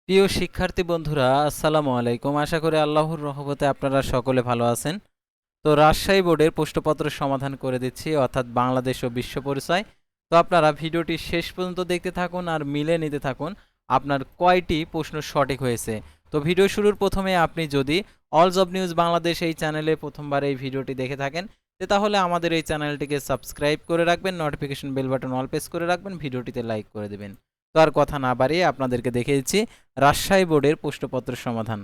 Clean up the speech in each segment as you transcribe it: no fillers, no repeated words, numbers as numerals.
প্রিয় শিক্ষার্থী বন্ধুরা, আসসালামু আলাইকুম। আশা করি আল্লাহর রহমতে আপনারা সকলে ভালো আছেন। তো রাজশাহী বোর্ডের প্রশ্নপত্র সমাধান করে দিচ্ছি, অর্থাৎ বাংলাদেশ ও বিশ্ব পরিচয়। তো আপনারা ভিডিওটি শেষ পর্যন্ত দেখতে থাকুন আর মিলে নিতে থাকুন আপনার কয়টি প্রশ্ন সঠিক হয়েছে। তো ভিডিও শুরুর প্রথমে আপনি যদি অল জব নিউজ বাংলাদেশ এই চ্যানেলে প্রথমবার এই ভিডিওটি দেখে থাকেন, তাহলে আমাদের এই চ্যানেলটিকে সাবস্ক্রাইব করে রাখবেন, notification bell button all press করে রাখবেন, ভিডিওটিতে লাইক করে দেবেন। তো আর কথা না বাড়িয়ে আপনাদেরকে দেখিয়েছি রাজশাহী বোর্ডের প্রশ্নপত্র সমাধান।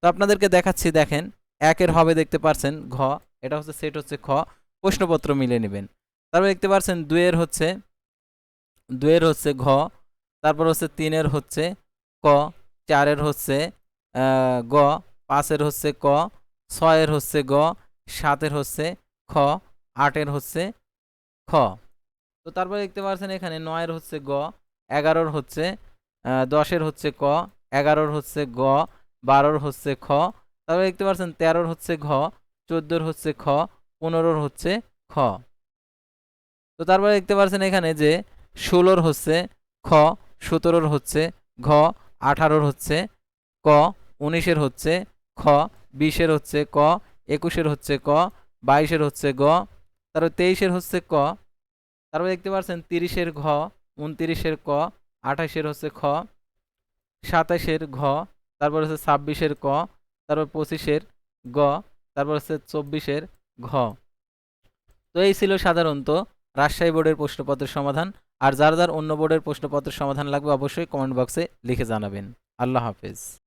তো আপনাদেরকে দেখাচ্ছি, দেখেন একের হবে দেখতে পাচ্ছেন ঘ, এটা হচ্ছে সেট হচ্ছে খ, প্রশ্নপত্র মিলে নেবেন। তারপর দেখতে পাচ্ছেন দুয়ের হচ্ছে ঘ, তারপর হচ্ছে তিনের হচ্ছে ক, চারের হচ্ছে গ, পাঁচের হচ্ছে ক, ছয়ের হচ্ছে গ, সাতের হচ্ছে খ, আটের হচ্ছে খ। তো তারপর দেখতে পাচ্ছেন এখানে নয়ের হচ্ছে গ, এগারোর হচ্ছে দশের হচ্ছে ক, এগারোর হচ্ছে গ, বারোর হচ্ছে খ। তারপর দেখতে পাচ্ছেন তেরোর হচ্ছে ঘ, চোদ্দোর হচ্ছে খ, পনেরোর হচ্ছে খ। তো তারপরে দেখতে পাচ্ছেন এখানে যে ষোলোর হচ্ছে খ, সতেরোর হচ্ছে ঘ, আঠারোর হচ্ছে ক, উনিশের হচ্ছে খ, বিশের হচ্ছে ক, একুশের হচ্ছে ক, বাইশের হচ্ছে গ, তারপর তেইশের হচ্ছে ক। তারপর দেখতে পাচ্ছেন তিরিশের ঘ, উনতিরিশের ক, আঠাশের হচ্ছে খ, সাতাশের ঘ, তারপর হচ্ছে ছাব্বিশের ক, তারপর পঁচিশের গ, তারপর হচ্ছে চব্বিশের ঘ। তো এই ছিল সাধারণত রাজশাহী বোর্ডের প্রশ্নপত্রের সমাধান। আর যার যার অন্য বোর্ডের প্রশ্নপত্রের সমাধান লাগবে অবশ্যই কমেন্ট বক্সে লিখে জানাবেন। আল্লাহ হাফেজ।